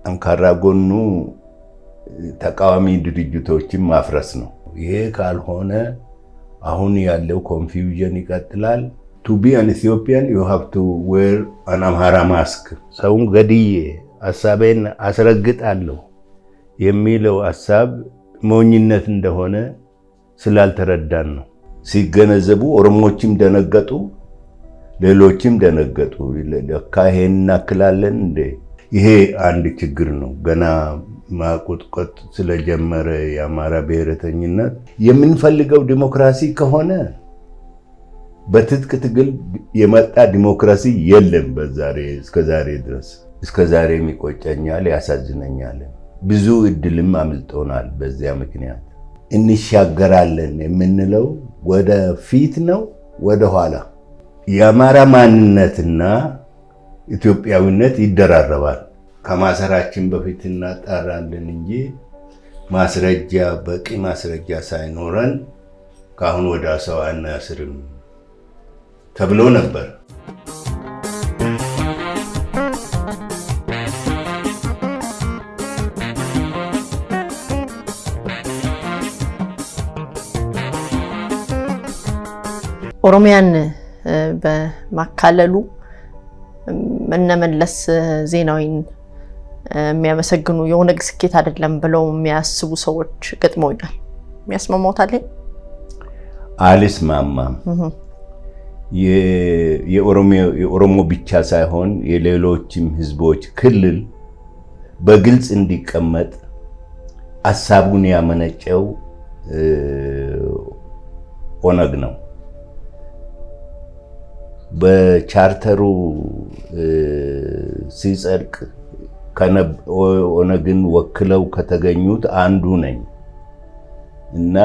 ጠንካራ ጎኑ ተቃዋሚ ድርጅቶችን ማፍረስ ነው። ይሄ ካልሆነ አሁን ያለው ኮንፊውዥን ይቀጥላል። to be an Ethiopian you have to wear an Amhara mask ሰውን ገድዬ ሐሳቤን አስረግጣለሁ የሚለው ሐሳብ ሞኝነት እንደሆነ ስላልተረዳን ነው። ሲገነዘቡ ኦሮሞዎችም ደነገጡ፣ ሌሎችም ደነገጡ። ለካ ይሄን እናክላለን እንዴ? ይሄ አንድ ችግር ነው። ገና ማቆጥቆጥ ስለጀመረ የአማራ ብሔረተኝነት የምንፈልገው ዲሞክራሲ ከሆነ በትጥቅ ትግል የመጣ ዲሞክራሲ የለም። እስከዛሬ ድረስ እስከዛሬም ይቆጨኛል፣ ያሳዝነኛል። ብዙ እድልም አምልጦናል። በዚያ ምክንያት እንሻገራለን የምንለው ወደ ፊት ነው ወደ ኋላ። የአማራ ማንነትና ኢትዮጵያዊነት ይደራረባል። ከማሰራችን በፊት እናጣራለን እንጂ በቂ ማስረጃ ሳይኖረን ካሁን ወደ ሰው አናስርም ተብሎ ነበር። ኦሮሚያን በማካለሉ መነመለስ ዜናዊን የሚያመሰግኑ የኦነግ ስኬት አይደለም ብለው የሚያስቡ ሰዎች ገጥመውኛል። የሚያስማማውታል? አልስማማም። የኦሮሞ ብቻ ሳይሆን የሌሎችም ህዝቦች ክልል በግልጽ እንዲቀመጥ ሐሳቡን ያመነጨው ኦነግ ነው። በቻርተሩ ሲጸድቅ ኦነግን ወክለው ከተገኙት አንዱ ነኝ እና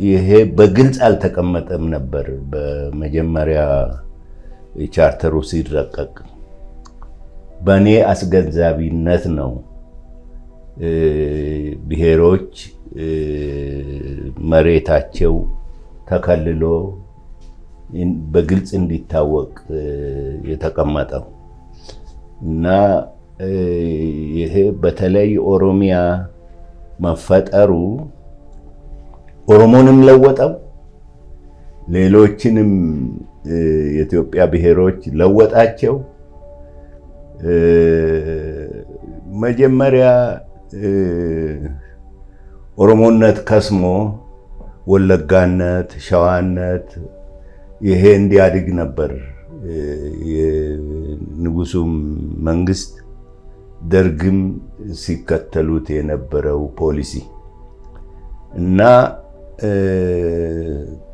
ይሄ በግልጽ አልተቀመጠም ነበር። በመጀመሪያ የቻርተሩ ሲረቀቅ በእኔ አስገንዛቢነት ነው ብሔሮች መሬታቸው ተከልሎ በግልጽ እንዲታወቅ የተቀመጠው እና ይሄ በተለይ ኦሮሚያ መፈጠሩ ኦሮሞንም ለወጠው፣ ሌሎችንም የኢትዮጵያ ብሔሮች ለወጣቸው። መጀመሪያ ኦሮሞነት ከስሞ ወለጋነት፣ ሸዋነት ይሄ እንዲያድግ ነበር የንጉሱም መንግስት ደርግም ሲከተሉት የነበረው ፖሊሲ እና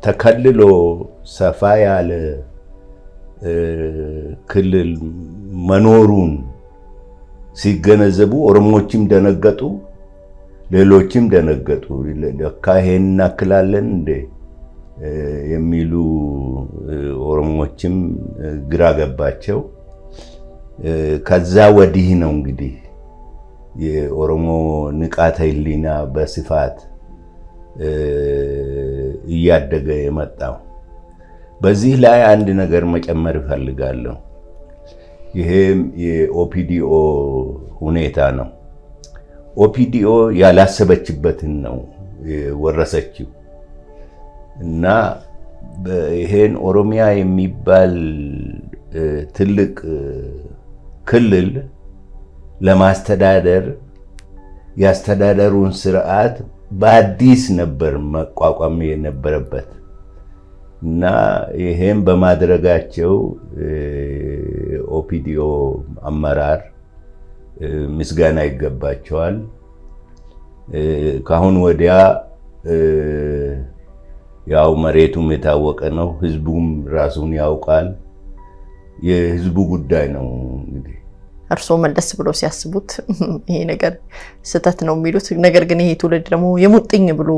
ተከልሎ ሰፋ ያለ ክልል መኖሩን ሲገነዘቡ ኦሮሞዎችም ደነገጡ፣ ሌሎችም ደነገጡ። ለካ ይሄን እናክላለን እንዴ የሚሉ ኦሮሞዎችም ግራ ገባቸው። ከዛ ወዲህ ነው እንግዲህ የኦሮሞ ንቃተ ህሊና በስፋት እያደገ የመጣው። በዚህ ላይ አንድ ነገር መጨመር እፈልጋለሁ። ይሄም የኦፒዲኦ ሁኔታ ነው። ኦፒዲኦ ያላሰበችበትን ነው ወረሰችው እና ይሄን ኦሮሚያ የሚባል ትልቅ ክልል ለማስተዳደር ያስተዳደሩን ስርዓት በአዲስ ነበር መቋቋም የነበረበት እና ይሄን በማድረጋቸው ኦፒዲኦ አመራር ምስጋና ይገባቸዋል። ካሁን ወዲያ ያው መሬቱም የታወቀ ነው፣ ህዝቡም ራሱን ያውቃል። የህዝቡ ጉዳይ ነው እንግዲህ። እርስዎ መለስ ብለው ሲያስቡት ይሄ ነገር ስህተት ነው የሚሉት ነገር ግን ይሄ ትውልድ ደግሞ የሙጥኝ ብሎ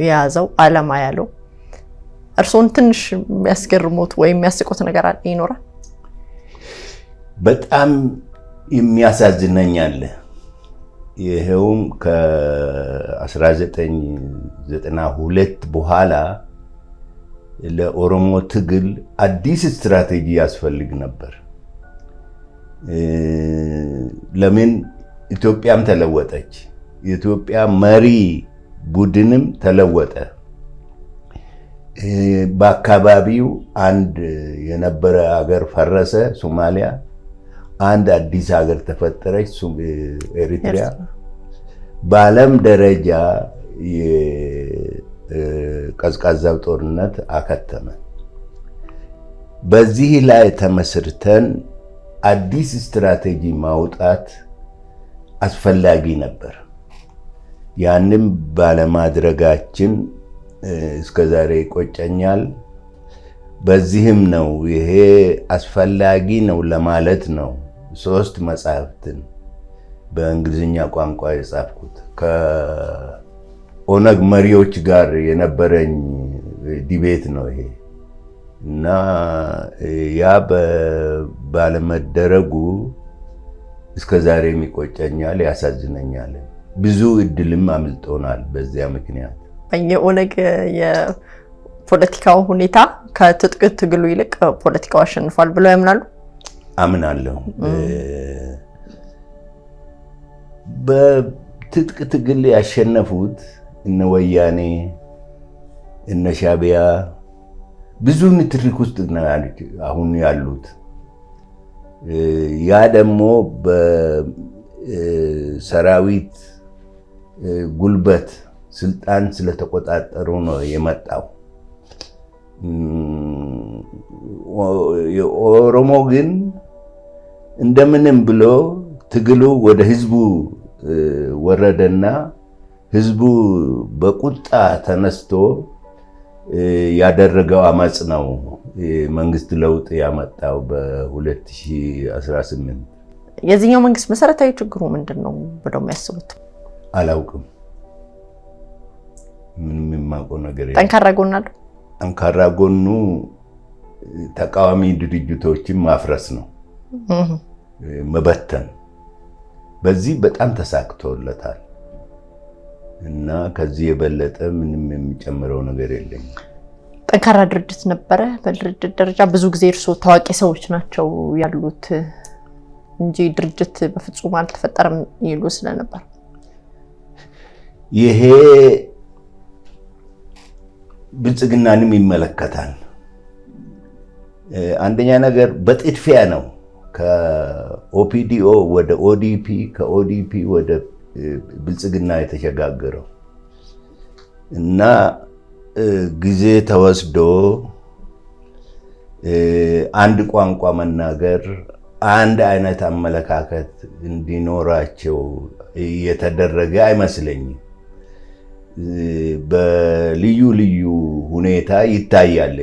የያዘው ዓላማ ያለው እርስዎን ትንሽ የሚያስገርሙት ወይም የሚያስቁት ነገር ይኖራል? በጣም የሚያሳዝነኝ አለ። ይሄውም ከ1992 በኋላ ለኦሮሞ ትግል አዲስ ስትራቴጂ ያስፈልግ ነበር። ለምን ኢትዮጵያም ተለወጠች። የኢትዮጵያ መሪ ቡድንም ተለወጠ። በአካባቢው አንድ የነበረ ሀገር ፈረሰ፣ ሶማሊያ። አንድ አዲስ ሀገር ተፈጠረች፣ ኤሪትሪያ። በዓለም ደረጃ የቀዝቃዛው ጦርነት አከተመ። በዚህ ላይ ተመስርተን አዲስ ስትራቴጂ ማውጣት አስፈላጊ ነበር። ያንም ባለማድረጋችን እስከዛሬ ይቆጨኛል። በዚህም ነው ይሄ አስፈላጊ ነው ለማለት ነው 3 መጽሐፍትን በእንግሊዝኛ ቋንቋ የጻፍኩት። ከኦነግ መሪዎች ጋር የነበረኝ ዲቤት ነው ይሄ እና ያ ባለመደረጉ እስከዛሬም ይቆጨኛል፣ ያሳዝነኛል። ብዙ እድልም አምልጦናል በዚያ ምክንያት። የኦነግ የፖለቲካው ሁኔታ ከትጥቅ ትግሉ ይልቅ ፖለቲካው አሸንፏል ብለው ያምናሉ? አምናለሁ። በትጥቅ ትግል ያሸነፉት እነ ወያኔ እነ ሻዕቢያ ብዙ ንትርክ ውስጥ አሁን ያሉት። ያ ደግሞ በሰራዊት ጉልበት ስልጣን ስለተቆጣጠሩ ነው የመጣው። ኦሮሞ ግን እንደምንም ብሎ ትግሉ ወደ ህዝቡ ወረደና ህዝቡ በቁጣ ተነስቶ ያደረገው አመጽ ነው መንግስት ለውጥ ያመጣው በ2018። የዚህኛው መንግስት መሰረታዊ ችግሩ ምንድን ነው ብለው የሚያስቡት? አላውቅም። ምንም የማውቀው ነገር የለም። ጠንካራ ጎን አለው? ጠንካራ ጎኑ ተቃዋሚ ድርጅቶችን ማፍረስ ነው፣ መበተን። በዚህ በጣም ተሳክቶለታል እና ከዚህ የበለጠ ምንም የሚጨምረው ነገር የለኝም። ጠንካራ ድርጅት ነበረ። በድርጅት ደረጃ ብዙ ጊዜ እርስዎ ታዋቂ ሰዎች ናቸው ያሉት እንጂ ድርጅት በፍጹም አልተፈጠረም ይሉ ስለነበር ይሄ ብልጽግናንም ይመለከታል። አንደኛ ነገር በጥድፊያ ነው ከኦፒዲኦ ወደ ኦዲፒ፣ ከኦዲፒ ወደ ብልጽግና የተሸጋገረው እና ጊዜ ተወስዶ አንድ ቋንቋ መናገር፣ አንድ አይነት አመለካከት እንዲኖራቸው የተደረገ አይመስለኝም። በልዩ ልዩ ሁኔታ ይታያል።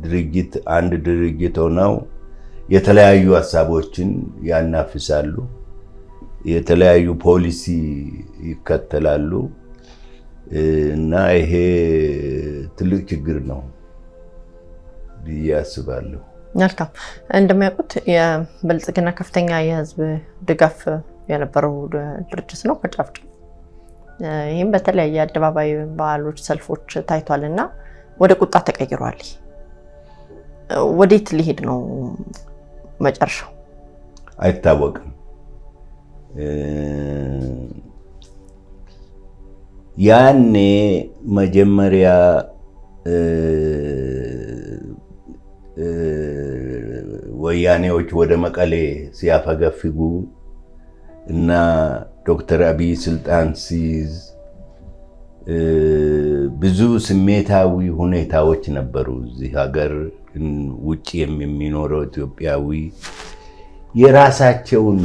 ድርጅት አንድ ድርጅት ሆነው የተለያዩ ሀሳቦችን ያናፍሳሉ፣ የተለያዩ ፖሊሲ ይከተላሉ እና ይሄ ትልቅ ችግር ነው ብዬ አስባለሁ። መልካም። እንደሚያውቁት የብልጽግና ከፍተኛ የህዝብ ድጋፍ የነበረው ድርጅት ነው ከጫፍ ጫፍ። ይህም በተለያየ አደባባይ በዓሎች፣ ሰልፎች ታይቷል እና ወደ ቁጣ ተቀይሯል። ወዴት ሊሄድ ነው መጨረሻው? አይታወቅም። ያኔ መጀመሪያ ወያኔዎች ወደ መቀሌ ሲያፈገፍጉ እና ዶክተር አብይ ስልጣን ሲይዝ ብዙ ስሜታዊ ሁኔታዎች ነበሩ። እዚህ ሀገር ውጭ የሚኖረው ኢትዮጵያዊ የራሳቸውን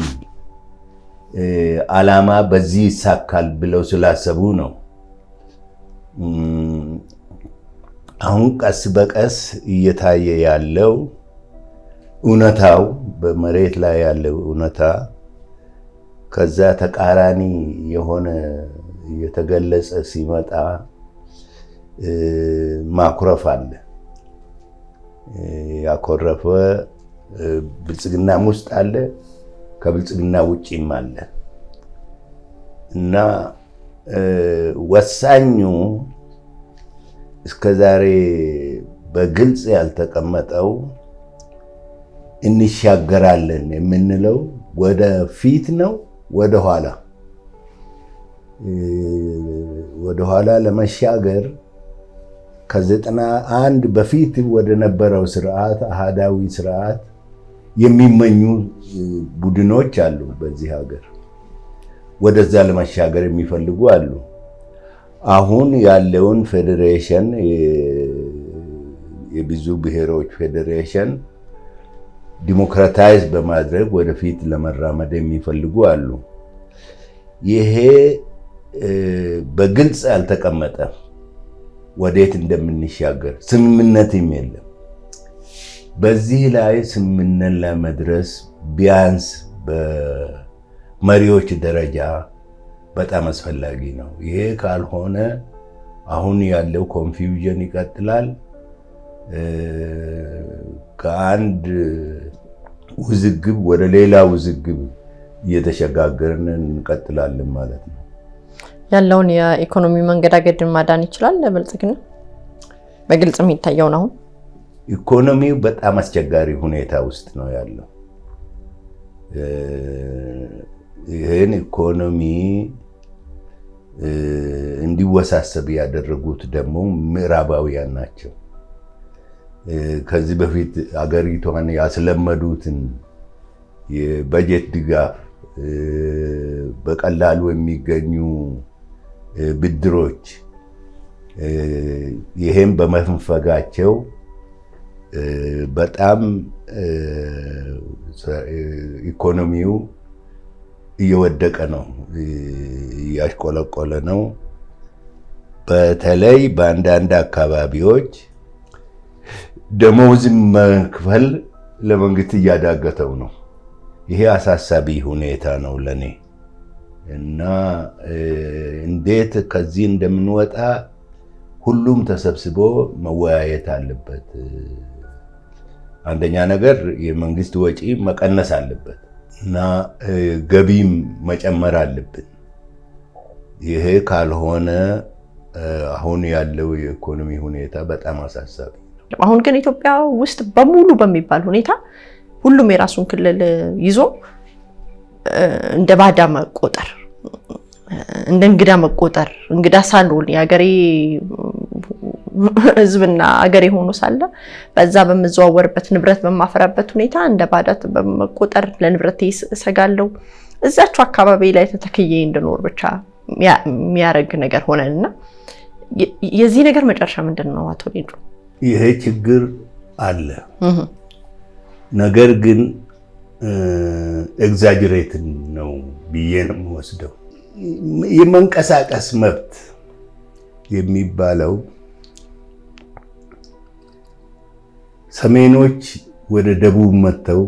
ዓላማ በዚህ ይሳካል ብለው ስላሰቡ ነው። አሁን ቀስ በቀስ እየታየ ያለው እውነታው፣ በመሬት ላይ ያለው እውነታ ከዛ ተቃራኒ የሆነ እየተገለጸ ሲመጣ ማኩረፍ አለ። ያኮረፈ ብልጽግናም ውስጥ አለ፣ ከብልጽግና ውጪም አለ እና ወሳኙ እስከዛሬ በግልጽ ያልተቀመጠው እንሻገራለን የምንለው ወደ ፊት ነው ወደኋላ ለመሻገር ከ91 በፊት ወደ ነበረው ስርዓት አሃዳዊ ስርዓት የሚመኙ ቡድኖች አሉ በዚህ ሀገር። ወደዛ ለመሻገር የሚፈልጉ አሉ። አሁን ያለውን ፌዴሬሽን የብዙ ብሔሮች ፌዴሬሽን ዲሞክራታይዝ በማድረግ ወደፊት ለመራመድ የሚፈልጉ አሉ። ይሄ በግልጽ አልተቀመጠም፣ ወዴት እንደምንሻገር ስምምነትም የለም። በዚህ ላይ ስምምነት ለመድረስ ቢያንስ በመሪዎች ደረጃ በጣም አስፈላጊ ነው። ይሄ ካልሆነ አሁን ያለው ኮንፊውዥን ይቀጥላል። ከአንድ ውዝግብ ወደ ሌላ ውዝግብ እየተሸጋገርን እንቀጥላለን ማለት ነው። ያለውን የኢኮኖሚ መንገዳገድን ማዳን ይችላል ብልጽግና? በግልጽ የሚታየው ነው። ኢኮኖሚው በጣም አስቸጋሪ ሁኔታ ውስጥ ነው ያለው። ይህን ኢኮኖሚ እንዲወሳሰብ ያደረጉት ደግሞ ምዕራባውያን ናቸው። ከዚህ በፊት አገሪቷን ያስለመዱትን የበጀት ድጋፍ፣ በቀላሉ የሚገኙ ብድሮች፣ ይሄም በመንፈጋቸው በጣም ኢኮኖሚው እየወደቀ ነው፣ እያሽቆለቆለ ነው። በተለይ በአንዳንድ አካባቢዎች ደሞዝ መክፈል ለመንግስት እያዳገተው ነው። ይሄ አሳሳቢ ሁኔታ ነው ለኔ እና እንዴት ከዚህ እንደምንወጣ ሁሉም ተሰብስቦ መወያየት አለበት። አንደኛ ነገር የመንግስት ወጪ መቀነስ አለበት እና ገቢም መጨመር አለብን። ይሄ ካልሆነ አሁን ያለው የኢኮኖሚ ሁኔታ በጣም አሳሳቢ ነው። አሁን ግን ኢትዮጵያ ውስጥ በሙሉ በሚባል ሁኔታ ሁሉም የራሱን ክልል ይዞ እንደ ባዳ መቆጠር፣ እንደ እንግዳ መቆጠር፣ እንግዳ ሳልሆን የሀገሬ ህዝብና ሀገሬ ሆኖ ሳለ በዛ በመዘዋወርበት ንብረት በማፈራበት ሁኔታ እንደ ባዳ በመቆጠር ለንብረቴ እሰጋለሁ፣ እዛቸው አካባቢ ላይ ተተክዬ እንድኖር ብቻ የሚያረግ ነገር ሆነና የዚህ ነገር መጨረሻ ምንድን ነው? አቶ ሌንጮ ይሄ ችግር አለ። ነገር ግን ኤግዛጀሬትን ነው ብዬ ነው የምወስደው። የመንቀሳቀስ መብት የሚባለው ሰሜኖች ወደ ደቡብ መጥተው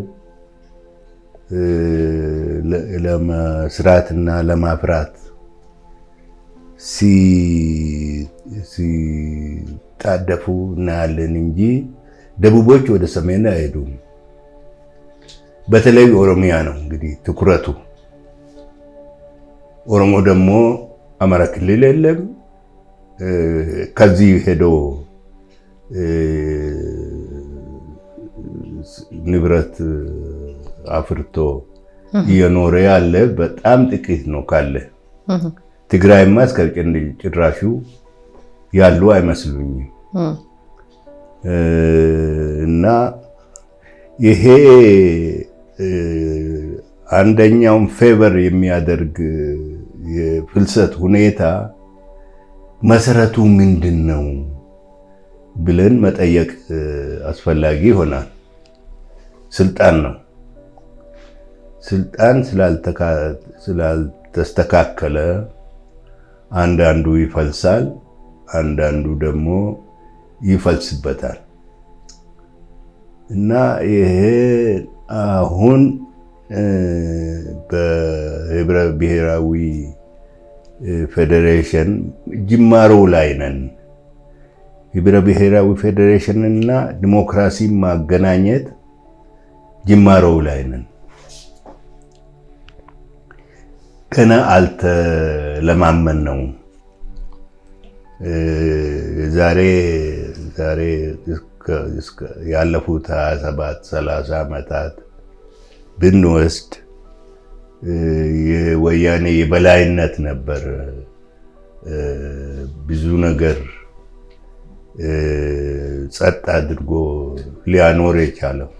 ለመስራትና ለማፍራት ሲጣደፉ እናያለን እንጂ ደቡቦች ወደ ሰሜን አይሄዱም። በተለይ ኦሮሚያ ነው እንግዲህ ትኩረቱ። ኦሮሞ ደግሞ አማራ ክልል የለም። ከዚህ ሄዶ ንብረት አፍርቶ እየኖረ ያለ በጣም ጥቂት ነው ካለ። ትግራይማ እስከ ጭራሹ ያሉ አይመስሉኝም። እና ይሄ አንደኛውን ፌቨር የሚያደርግ የፍልሰት ሁኔታ መሰረቱ ምንድን ነው ብለን መጠየቅ አስፈላጊ ይሆናል። ስልጣን ነው። ስልጣን ስላልተስተካከለ አንዳንዱ ይፈልሳል፣ አንዳንዱ ደግሞ ይፈልስበታል። እና ይሄ አሁን በህብረ ብሔራዊ ፌዴሬሽን ጅማሮ ላይ ነን። ህብረ ብሔራዊ ፌዴሬሽን እና ዲሞክራሲ ማገናኘት ጅማሮ ላይ ነን። ገና አልተለማመን ነው። ዛሬ ያለፉት 27-30 ዓመታት ብንወስድ የወያኔ የበላይነት ነበር ብዙ ነገር ጸጥ አድርጎ ሊያኖር የቻለው።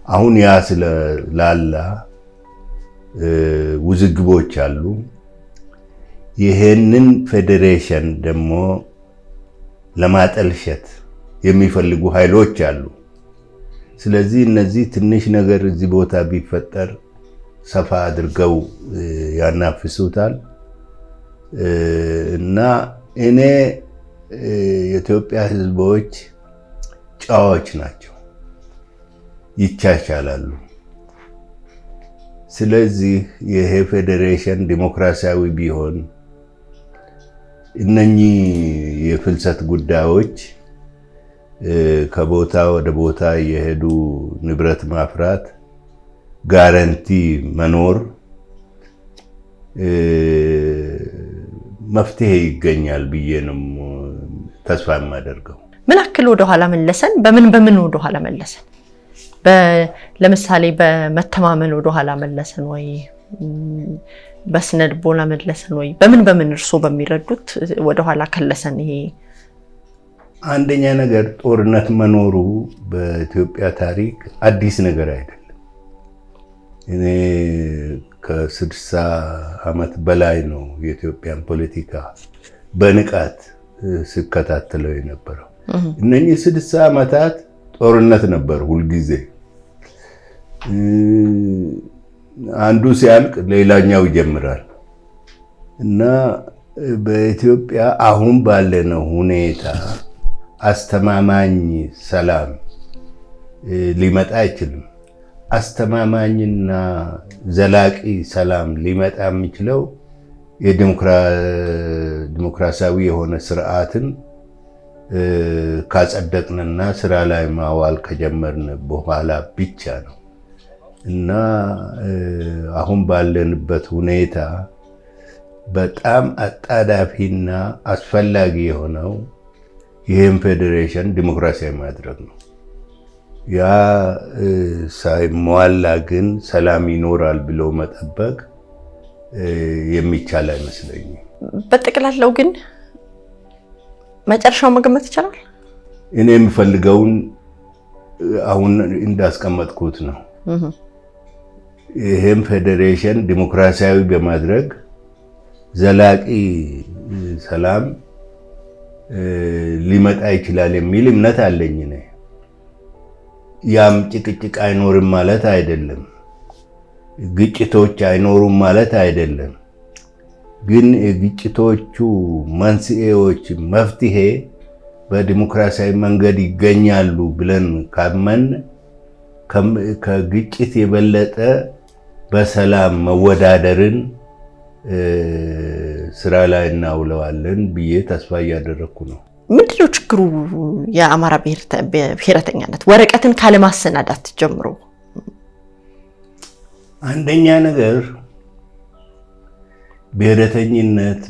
አሁን ያ ስለላላ ውዝግቦች አሉ። ይሄንን ፌዴሬሽን ደግሞ ለማጠልሸት የሚፈልጉ ኃይሎች አሉ። ስለዚህ እነዚህ ትንሽ ነገር እዚህ ቦታ ቢፈጠር ሰፋ አድርገው ያናፍሱታል እና እኔ የኢትዮጵያ ሕዝቦች ጨዋዎች ናቸው፣ ይቻቻላሉ። ስለዚህ ይሄ ፌዴሬሽን ዲሞክራሲያዊ ቢሆን እነኚህ የፍልሰት ጉዳዮች ከቦታ ወደ ቦታ የሄዱ ንብረት ማፍራት ጋራንቲ መኖር መፍትሄ ይገኛል ብዬ ነው ተስፋ የማደርገው። ምን አክል ወደ ኋላ መለሰን? በምን ወደ ኋላ መለሰን? ለምሳሌ በመተማመን ወደ ኋላ መለሰን ወይ በስነ ልቦና መለሰን ወይ በምን እርሶ በሚረዱት ወደ ኋላ ከለሰን? ይሄ አንደኛ ነገር ጦርነት መኖሩ በኢትዮጵያ ታሪክ አዲስ ነገር አይደለም። እኔ ከ60 ዓመት በላይ ነው የኢትዮጵያን ፖለቲካ በንቃት ስከታተለው የነበረው። እነኚህ 60 ዓመታት ጦርነት ነበር ሁልጊዜ። አንዱ ሲያልቅ ሌላኛው ይጀምራል እና በኢትዮጵያ አሁን ባለነው ሁኔታ አስተማማኝ ሰላም ሊመጣ አይችልም። አስተማማኝና ዘላቂ ሰላም ሊመጣ የሚችለው የዲሞክራሲያዊ የሆነ ስርዓትን ካጸደቅንና ስራ ላይ ማዋል ከጀመርን በኋላ ብቻ ነው እና አሁን ባለንበት ሁኔታ በጣም አጣዳፊና አስፈላጊ የሆነው ይህን ፌዴሬሽን ዲሞክራሲያዊ ማድረግ ነው። ያ ሳይሟላ ግን ሰላም ይኖራል ብሎ መጠበቅ የሚቻል አይመስለኝም። በጠቅላላው ግን መጨረሻው መገመት ይቻላል። እኔ የምፈልገውን አሁን እንዳስቀመጥኩት ነው። ይህም ፌዴሬሽን ዲሞክራሲያዊ በማድረግ ዘላቂ ሰላም ሊመጣ ይችላል የሚል እምነት አለኝ። ያም ጭቅጭቅ አይኖርም ማለት አይደለም፣ ግጭቶች አይኖሩም ማለት አይደለም። ግን የግጭቶቹ መንስኤዎች መፍትሄ በዲሞክራሲያዊ መንገድ ይገኛሉ ብለን ካመን ከግጭት የበለጠ በሰላም መወዳደርን ስራ ላይ እናውለዋለን ብዬ ተስፋ እያደረኩ ነው። ምንድነው ችግሩ? የአማራ ብሔረተኛነት ወረቀትን ካለማሰናዳት ጀምሮ አንደኛ ነገር ብሔረተኝነት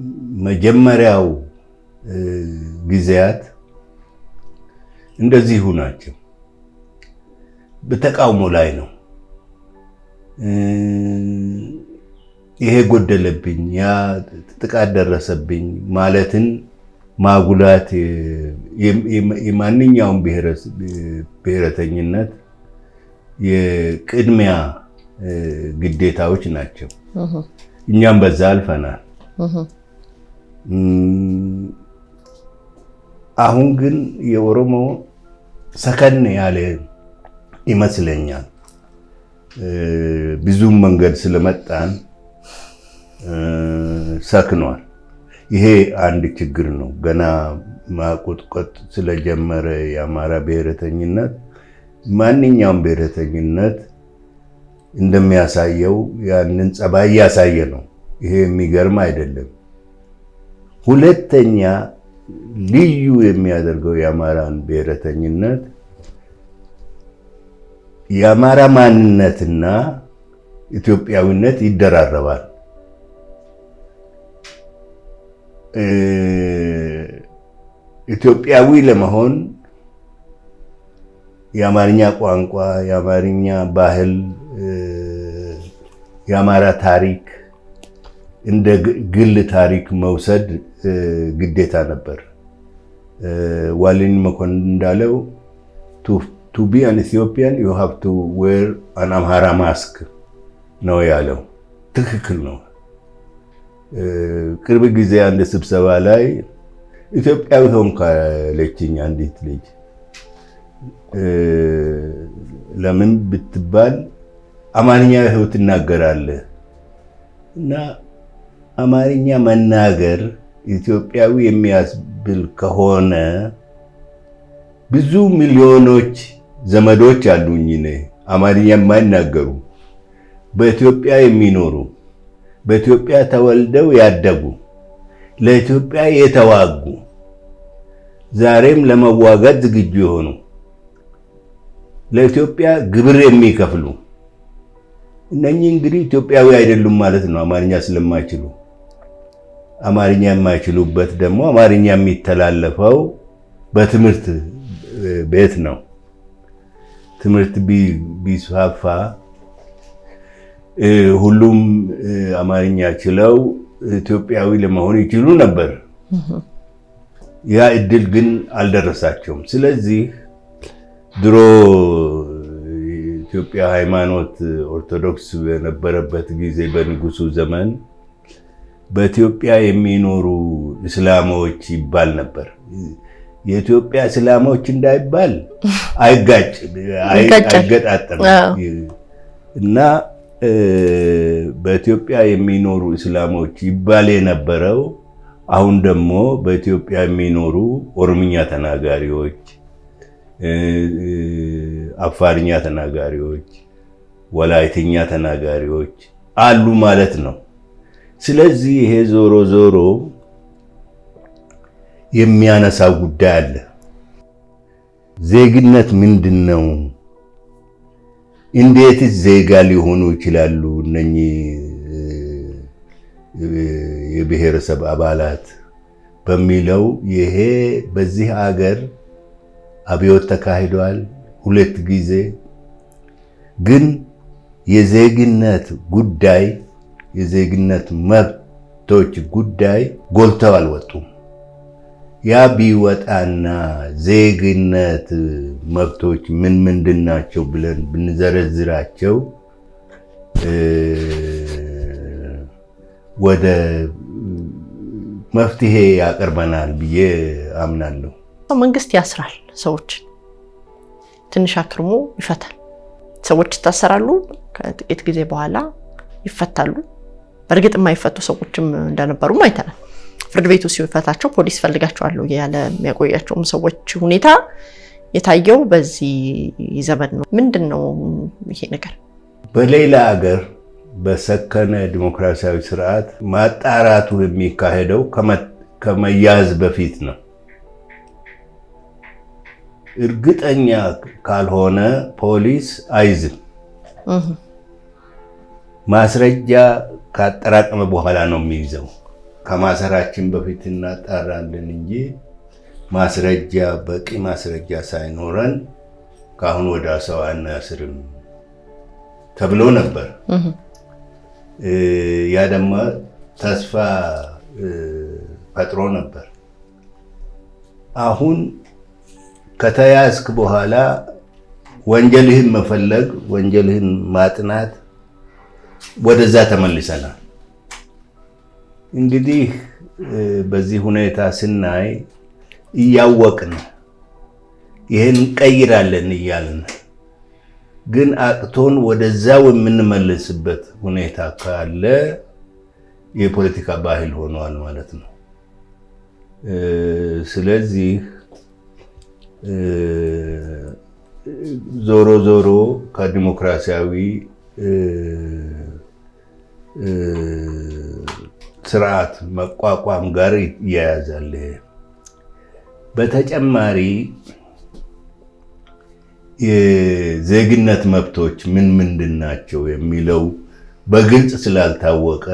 በመጀመሪያው ጊዜያት እንደዚሁ ናቸው። በተቃውሞ ላይ ነው። ይሄ ጎደለብኝ፣ ያ ጥቃት ደረሰብኝ ማለትን ማጉላት የማንኛውም ብሔረተኝነት የቅድሚያ ግዴታዎች ናቸው። እኛም በዛ አልፈናል። አሁን ግን የኦሮሞ ሰከን ያለ ይመስለኛል። ብዙም መንገድ ስለመጣን ሰክኗል። ይሄ አንድ ችግር ነው። ገና ማቆጥቆጥ ስለጀመረ የአማራ ብሔረተኝነት ማንኛውም ብሔረተኝነት እንደሚያሳየው ያንን ጸባይ እያሳየ ነው። ይሄ የሚገርም አይደለም። ሁለተኛ ልዩ የሚያደርገው የአማራን ብሔረተኝነት የአማራ ማንነትና ኢትዮጵያዊነት ይደራረባል። ኢትዮጵያዊ ለመሆን የአማርኛ ቋንቋ፣ የአማርኛ ባህል፣ የአማራ ታሪክ እንደ ግል ታሪክ መውሰድ ግዴታ ነበር። ዋሌን መኮንን እንዳለው to be an Ethiopian you have to wear an Amhara mask ነው ያለው። ትክክል ነው። ቅርብ ጊዜ አንድ ስብሰባ ላይ ኢትዮጵያዊ ሆንክ አለችኝ አንዲት ልጅ። ለምን ብትባል አማርኛ ይኸው ትናገራለህ እና አማርኛ መናገር ኢትዮጵያዊ የሚያስብል ከሆነ ብዙ ሚሊዮኖች ዘመዶች አሉኝ እኔ አማርኛ የማይናገሩ በኢትዮጵያ የሚኖሩ በኢትዮጵያ ተወልደው ያደጉ ለኢትዮጵያ የተዋጉ ዛሬም ለመዋጋት ዝግጁ የሆኑ ለኢትዮጵያ ግብር የሚከፍሉ እነኚህ እንግዲህ ኢትዮጵያዊ አይደሉም ማለት ነው። አማርኛ ስለማይችሉ አማርኛ የማይችሉበት ደግሞ አማርኛ የሚተላለፈው በትምህርት ቤት ነው። ትምህርት ቢስፋፋ ሁሉም አማርኛ ችለው ኢትዮጵያዊ ለመሆን ይችሉ ነበር። ያ እድል ግን አልደረሳቸውም። ስለዚህ ድሮ ኢትዮጵያ ሃይማኖት ኦርቶዶክስ በነበረበት ጊዜ በንጉሱ ዘመን በኢትዮጵያ የሚኖሩ እስላሞች ይባል ነበር። የኢትዮጵያ እስላሞች እንዳይባል አይገጣጠም እና በኢትዮጵያ የሚኖሩ እስላሞች ይባል የነበረው አሁን ደግሞ በኢትዮጵያ የሚኖሩ ኦሮምኛ ተናጋሪዎች፣ አፋርኛ ተናጋሪዎች፣ ወላይትኛ ተናጋሪዎች አሉ ማለት ነው። ስለዚህ ይሄ ዞሮ ዞሮ የሚያነሳው ጉዳይ አለ። ዜግነት ምንድነው? እንዴት ዜጋ ሊሆኑ ይችላሉ እነኚህ የብሔረሰብ አባላት በሚለው ይሄ በዚህ ሀገር አብዮት ተካሂዷል 2 ጊዜ። ግን የዜግነት ጉዳይ የዜግነት መብቶች ጉዳይ ጎልተው አልወጡም። ያ ቢወጣና ዜግነት መብቶች ምንድን ናቸው ብለን ብንዘረዝራቸው ወደ መፍትሄ ያቀርበናል ብዬ አምናለሁ። መንግስት ያስራል፣ ሰዎች ትንሽ አክርሞ ይፈታል። ሰዎች ይታሰራሉ፣ ከጥቂት ጊዜ በኋላ ይፈታሉ። በእርግጥ የማይፈቱ ሰዎችም እንደነበሩም አይተናል። ፍርድ ቤቱ ሲፈታቸው ፖሊስ ፈልጋቸዋለሁ ያለ የሚያቆያቸውም ሰዎች ሁኔታ የታየው በዚህ ዘመን ነው። ምንድነው ይሄ ነገር? በሌላ ሀገር በሰከነ ዲሞክራሲያዊ ስርዓት ማጣራቱ የሚካሄደው ከመያዝ በፊት ነው። እርግጠኛ ካልሆነ ፖሊስ አይዝም። ማስረጃ ካጠራቀመ በኋላ ነው የሚይዘው። ከማሰራችን በፊት እናጣራለን እንጂ ማስረጃ በቂ ማስረጃ ሳይኖረን ካሁን ወደ ሰው አናስርም ተብሎ ነበር። ያ ደግሞ ተስፋ ፈጥሮ ነበር። አሁን ከተያዝክ በኋላ ወንጀልህን መፈለግ፣ ወንጀልህን ማጥናት፣ ወደዛ ተመልሰናል። እንግዲህ በዚህ ሁኔታ ስናይ እያወቅን ይሄን እንቀይራለን እያልን ግን አቅቶን ወደዛው የምንመለስበት ሁኔታ ካለ የፖለቲካ ባህል ሆኗል ማለት ነው። ስለዚህ ዞሮ ዞሮ ከዲሞክራሲያዊ ስርዓት መቋቋም ጋር ይያያዛል። በተጨማሪ የዜግነት መብቶች ምንድን ናቸው የሚለው በግልጽ ስላልታወቀ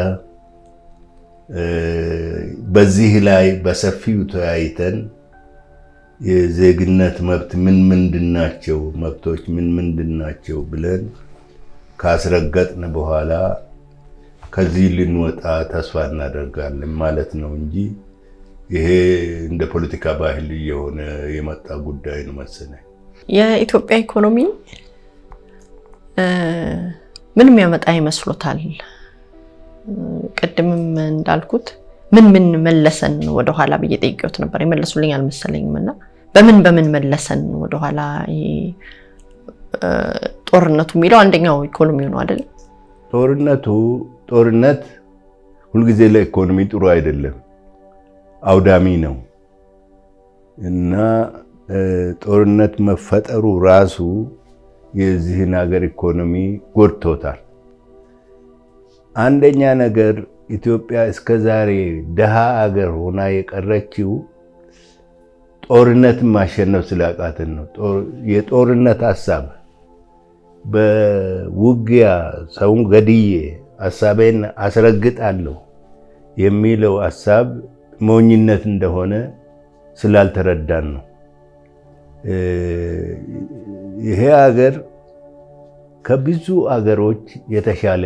በዚህ ላይ በሰፊው ተወያይተን የዜግነት መብት ምን ምንድናቸው፣ መብቶች ምን ምንድናቸው ብለን ካስረገጥን በኋላ ከዚህ ልንወጣ ተስፋ እናደርጋለን ማለት ነው እንጂ ይሄ እንደ ፖለቲካ ባህል የሆነ የመጣ ጉዳይ ነው መሰለኝ። የኢትዮጵያ ኢኮኖሚ ምንም ያመጣ ይመስሎታል? ቅድምም እንዳልኩት ምን መለሰን ወደኋላ ብዬ ጠይቄዎት ነበር። የመለሱልኝ አልመሰለኝም። እና በምን መለሰን ወደኋላ? ጦርነቱ የሚለው አንደኛው ኢኮኖሚው ነው አይደል? ጦርነት ሁልጊዜ ለኢኮኖሚ ጥሩ አይደለም፣ አውዳሚ ነው እና ጦርነት መፈጠሩ ራሱ የዚህን ሀገር ኢኮኖሚ ጎድቶታል። አንደኛ ነገር ኢትዮጵያ እስከዛሬ ደሃ ሀገር ሆና የቀረችው ጦርነትን ማሸነፍ ስላቃትን ነው። የጦርነት ሀሳብ በውጊያ ሰውን ገድዬ ሀሳቤን አስረግጣለሁ የሚለው ሀሳብ ሞኝነት እንደሆነ ስላልተረዳን ነው። ይሄ ሀገር ከብዙ አገሮች የተሻለ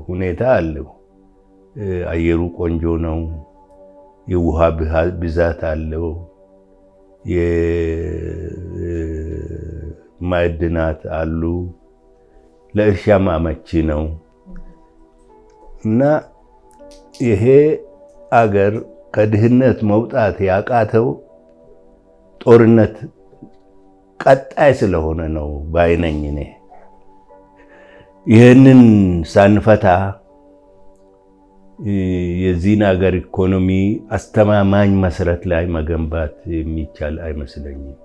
ሁኔታ አለው። አየሩ ቆንጆ ነው። የውሃ ብዛት አለው። የማዕድናት አሉ። ለእርሻም አመቺ ነው እና ይሄ አገር ከድህነት መውጣት ያቃተው ጦርነት ቀጣይ ስለሆነ ነው ባይነኝ እኔ። ይህንን ሳንፈታ የዚህን ሀገር ኢኮኖሚ አስተማማኝ መሰረት ላይ መገንባት የሚቻል አይመስለኝም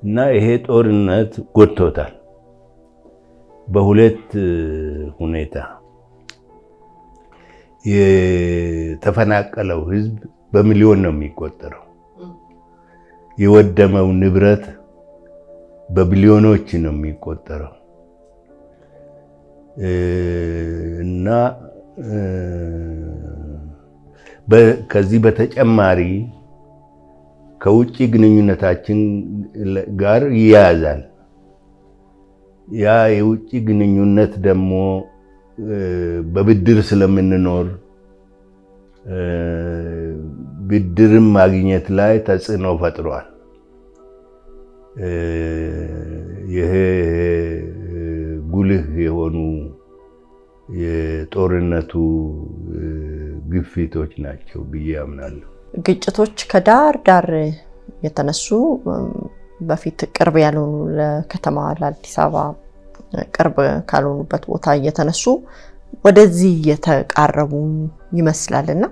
እና ይሄ ጦርነት ጎድቶታል በሁለት ሁኔታ። የተፈናቀለው ህዝብ በሚሊዮን ነው የሚቆጠረው። የወደመው ንብረት በቢሊዮኖች ነው የሚቆጠረው እና ከዚህ በተጨማሪ ከውጭ ግንኙነታችን ጋር ይያያዛል። ያ የውጭ ግንኙነት ደግሞ በብድር ስለምንኖር ብድርም ማግኘት ላይ ተጽዕኖ ፈጥሯል። ይሄ ጉልህ የሆኑ የጦርነቱ ግፊቶች ናቸው ብዬ አምናለሁ። ግጭቶች ከዳር ዳር የተነሱ በፊት ቅርብ ያልሆኑ ለከተማ ለአዲስ አበባ ቅርብ ካልሆኑበት ቦታ እየተነሱ ወደዚህ እየተቃረቡ ይመስላልና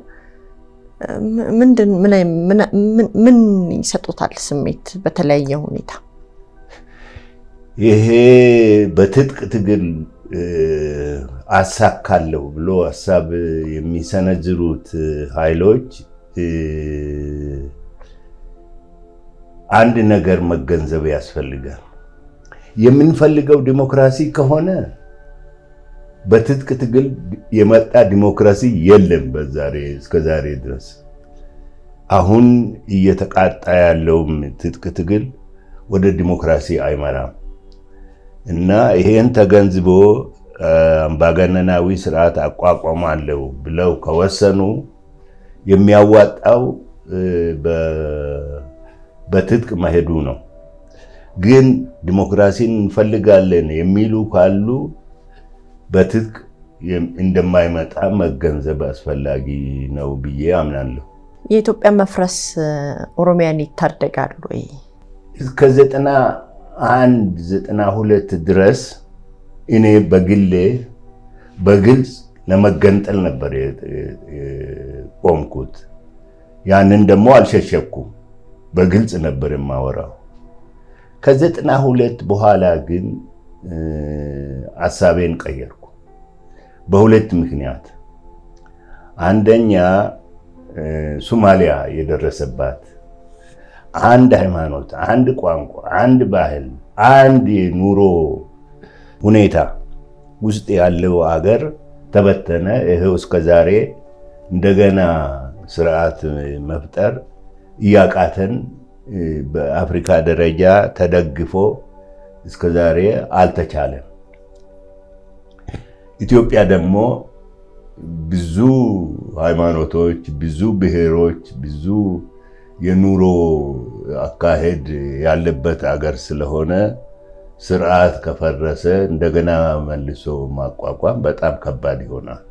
ምን ይሰጡታል ስሜት በተለያየ ሁኔታ? ይሄ በትጥቅ ትግል አሳካለሁ ብሎ ሀሳብ የሚሰነዝሩት ኃይሎች አንድ ነገር መገንዘብ ያስፈልጋል። የምንፈልገው ዲሞክራሲ ከሆነ በትጥቅ ትግል የመጣ ዲሞክራሲ የለም እስከዛሬ ድረስ። አሁን እየተቃጣ ያለውም ትጥቅ ትግል ወደ ዲሞክራሲ አይመራም እና ይሄን ተገንዝቦ አምባገነናዊ ስርዓት አቋቋማለሁ ብለው ከወሰኑ የሚያዋጣው በትጥቅ መሄዱ ነው። ግን ዲሞክራሲን እንፈልጋለን የሚሉ ካሉ በትጥቅ እንደማይመጣ መገንዘብ አስፈላጊ ነው ብዬ አምናለሁ። የኢትዮጵያ መፍረስ ኦሮሚያን ይታደጋል ወይ? እስከ 91-92 ድረስ እኔ በግሌ በግልጽ ለመገንጠል ነበር ቆምኩት። ያንን ደግሞ አልሸሸኩም፣ በግልጽ ነበር የማወራው። ከ92 በኋላ ግን ሐሳቤን ቀየርኩ በሁለት ምክንያት። አንደኛ ሶማሊያ የደረሰባት አንድ ሃይማኖት፣ አንድ ቋንቋ፣ አንድ ባህል፣ አንድ የኑሮ ሁኔታ ውስጥ ያለው አገር ተበተነ። ይሄው እስከዛሬ እንደገና ስርዓት መፍጠር እያቃተን በአፍሪካ ደረጃ ተደግፎ እስከዛሬ አልተቻለም። ኢትዮጵያ ደግሞ ብዙ ሃይማኖቶች፣ ብዙ ብሔሮች፣ ብዙ የኑሮ አካሄድ ያለበት አገር ስለሆነ ስርዓት ከፈረሰ እንደገና መልሶ ማቋቋም በጣም ከባድ ይሆናል።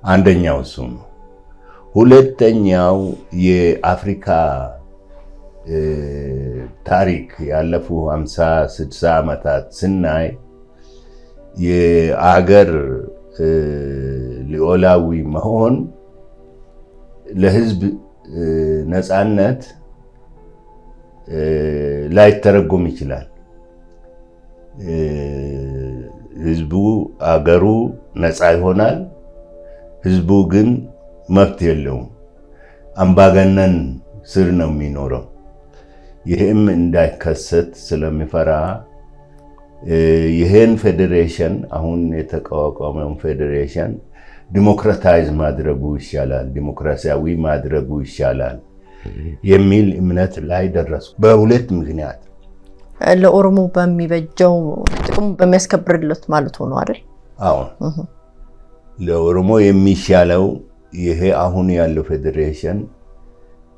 አንደኛው እሱ ነው። ሁለተኛው የአፍሪካ ታሪክ ያለፉ 50-60 ዓመታት ስናይ የአገር ሉዓላዊ መሆን ለህዝብ ነፃነት ላይተረጎም ይችላል። ህዝቡ አገሩ ነፃ ይሆናል፣ ህዝቡ ግን መብት የለውም፣ አምባገነን ስር ነው የሚኖረው። ይህም እንዳይከሰት ስለሚፈራ ይህን ፌዴሬሽን አሁን የተቋቋመውን ፌዴሬሽን ዲሞክራታይዝ ማድረጉ ይሻላል፣ ዲሞክራሲያዊ ማድረጉ ይሻላል የሚል እምነት ላይ ደረሱ። በሁለት ምክንያት ለኦሮሞ በሚበጀው ጥቅም በሚያስከብርለት ማለት ሆኖ አይደል? አሁን ለኦሮሞ የሚሻለው ይሄ አሁን ያለው ፌዴሬሽን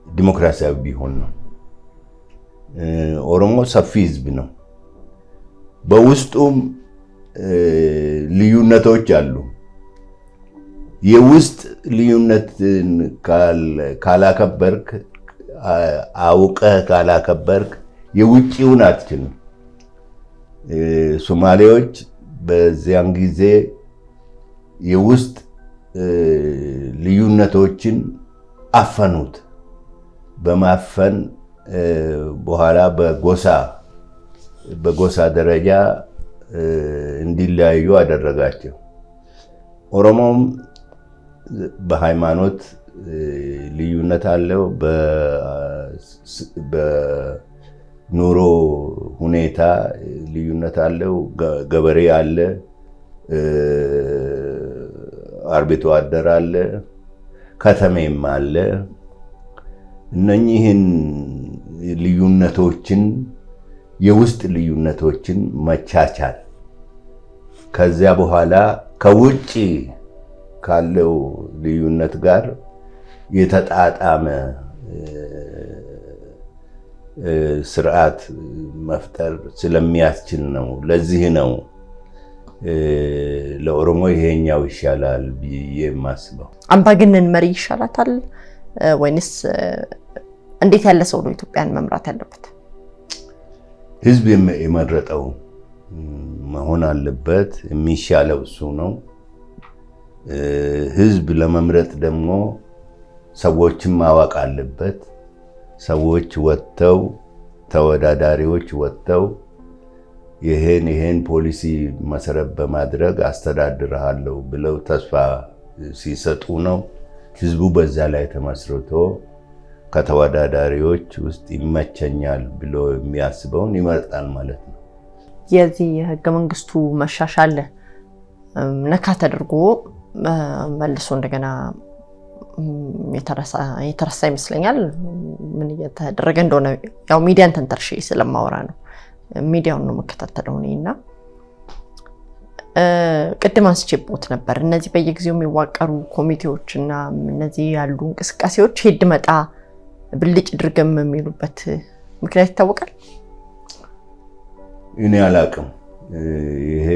ዲሞክራሲያዊ ቢሆን ነው። ኦሮሞ ሰፊ ህዝብ ነው። በውስጡም ልዩነቶች አሉ። የውስጥ ልዩነትን ካላከበርክ፣ አውቀህ ካላከበርክ የውጭውን አትችልም። ሶማሌዎች በዚያን ጊዜ የውስጥ ልዩነቶችን አፈኑት። በማፈን በኋላ በጎሳ ደረጃ እንዲለያዩ አደረጋቸው። ኦሮሞም በሃይማኖት ልዩነት አለው፣ በኑሮ ሁኔታ ልዩነት አለው። ገበሬ አለ፣ አርብቶ አደር አለ፣ ከተሜም አለ። እነኚህን ልዩነቶችን የውስጥ ልዩነቶችን መቻቻል፣ ከዚያ በኋላ ከውጭ ካለው ልዩነት ጋር የተጣጣመ ስርዓት መፍጠር ስለሚያስችል ነው። ለዚህ ነው ለኦሮሞ ይሄኛው ይሻላል ብዬ የማስበው። አምባገነን መሪ ይሻላታል ወይንስ እንዴት ያለ ሰው ነው ኢትዮጵያን መምራት ያለበት? ህዝብ የመረጠው መሆን አለበት። የሚሻለው እሱ ነው። ህዝብ ለመምረጥ ደግሞ ሰዎችን ማወቅ አለበት። ሰዎች ወጥተው ተወዳዳሪዎች ወጥተው ይሄን ፖሊሲ መሰረት በማድረግ አስተዳድርሃለሁ ብለው ተስፋ ሲሰጡ ነው ህዝቡ በዛ ላይ ተመስርቶ ከተወዳዳሪዎች ውስጥ ይመቸኛል ብሎ የሚያስበውን ይመርጣል ማለት ነው። የዚህ የህገ መንግስቱ መሻሻል ነካ ተደርጎ መልሶ እንደገና የተረሳ ይመስለኛል። ምን እየተደረገ እንደሆነ ያው ሚዲያን ተንተርሼ ስለማወራ ነው። ሚዲያውን ነው መከታተለው እኔና ቅድም አንስቼቦት ነበር። እነዚህ በየጊዜው የሚዋቀሩ ኮሚቴዎችና እነዚህ ያሉ እንቅስቃሴዎች ሄድ መጣ ብልጭ ድርገም የሚሉበት ምክንያት ይታወቃል? እኔ አላቅም። ይሄ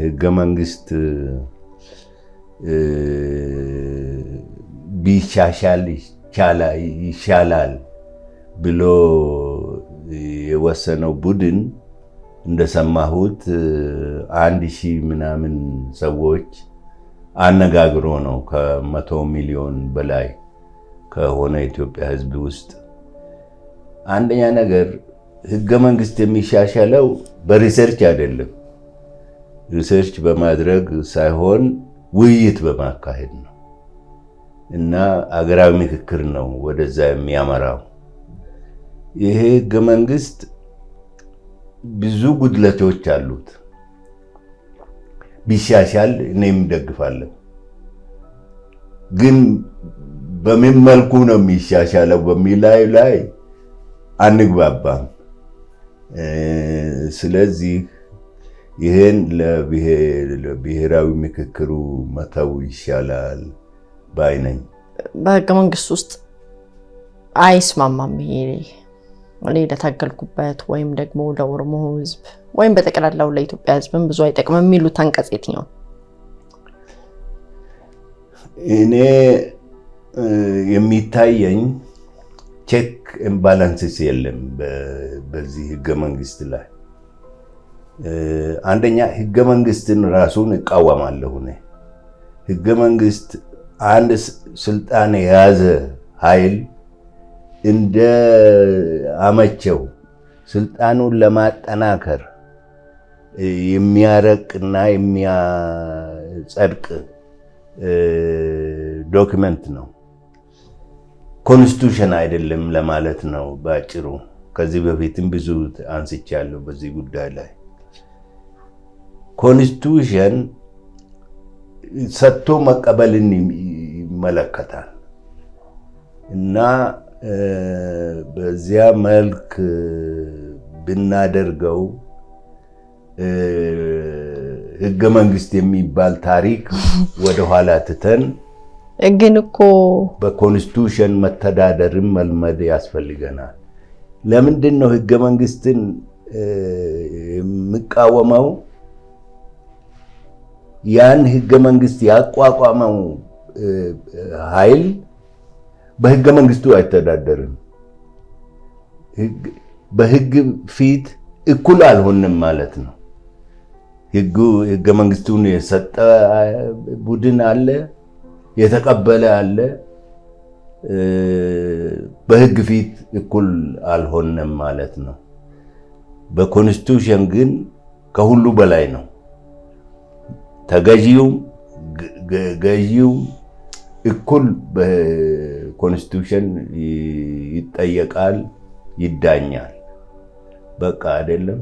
ህገ መንግስት ቢሻሻል ይሻላል ብሎ የወሰነው ቡድን እንደሰማሁት 1000 ምናምን ሰዎች አነጋግሮ ነው ከ100 ሚሊዮን በላይ ከሆነ ኢትዮጵያ ህዝብ ውስጥ። አንደኛ ነገር ህገ መንግስት የሚሻሻለው በሪሰርች አይደለም፣ ሪሰርች በማድረግ ሳይሆን ውይይት በማካሄድ ነው እና አገራዊ ምክክር ነው ወደዛ የሚያመራው። ይሄ ህገ መንግስት ብዙ ጉድለቶች አሉት። ቢሻሻል እኔም ደግፋለሁ። ግን በምን መልኩ ነው የሚሻሻለው በሚል ላይ አንግባባም። ስለዚህ ይሄን ለብሔራዊ ምክክሩ መተው ይሻላል ባይ ነኝ። በህገ መንግስት ውስጥ አይስማማም ይሄ እኔ ለታገልኩበት ወይም ደግሞ ለኦሮሞ ህዝብ ወይም በተቀላላው ለኢትዮጵያ ህዝብም ብዙ አይጠቅምም የሚሉት አንቀጽ የትኛው? እኔ የሚታየኝ ቼክ ኤንድ ባላንስስ የለም በዚህ ህገ መንግስት ላይ። አንደኛ ህገ መንግስትን ራሱን እቃወማለሁ። ህገ መንግስት አንድ ስልጣን የያዘ ኃይል እንደ አመቸው ስልጣኑን ለማጠናከር የሚያረቅና የሚያጸድቅ ዶክመንት ነው። ኮንስቲቱሽን አይደለም ለማለት ነው ባጭሩ። ከዚህ በፊትም ብዙ አንስቻለሁ በዚህ ጉዳይ ላይ። ኮንስቲቱሽን ሰጥቶ መቀበልን ይመለከታል እና በዚያ መልክ ብናደርገው ህገ መንግስት የሚባል ታሪክ ወደ ኋላ ትተን ግን እኮ በኮንስቲቱሽን መተዳደርን መልመድ ያስፈልገናል። ለምንድን ነው ህገ መንግስትን የሚቃወመው? ያን ህገ መንግስት ያቋቋመው ኃይል በህገ መንግስቱ አይተዳደርም። በህግ ፊት እኩል አልሆንም ማለት ነው። ህገ መንግስቱን የሰጠ ቡድን አለ፣ የተቀበለ አለ። በህግ ፊት እኩል አልሆንም ማለት ነው። በኮንስቲቱሽን ግን ከሁሉ በላይ ነው። ተገዢው ገዢው እኩል በኮንስቲቱሽን ይጠየቃል፣ ይዳኛል። በቃ አይደለም።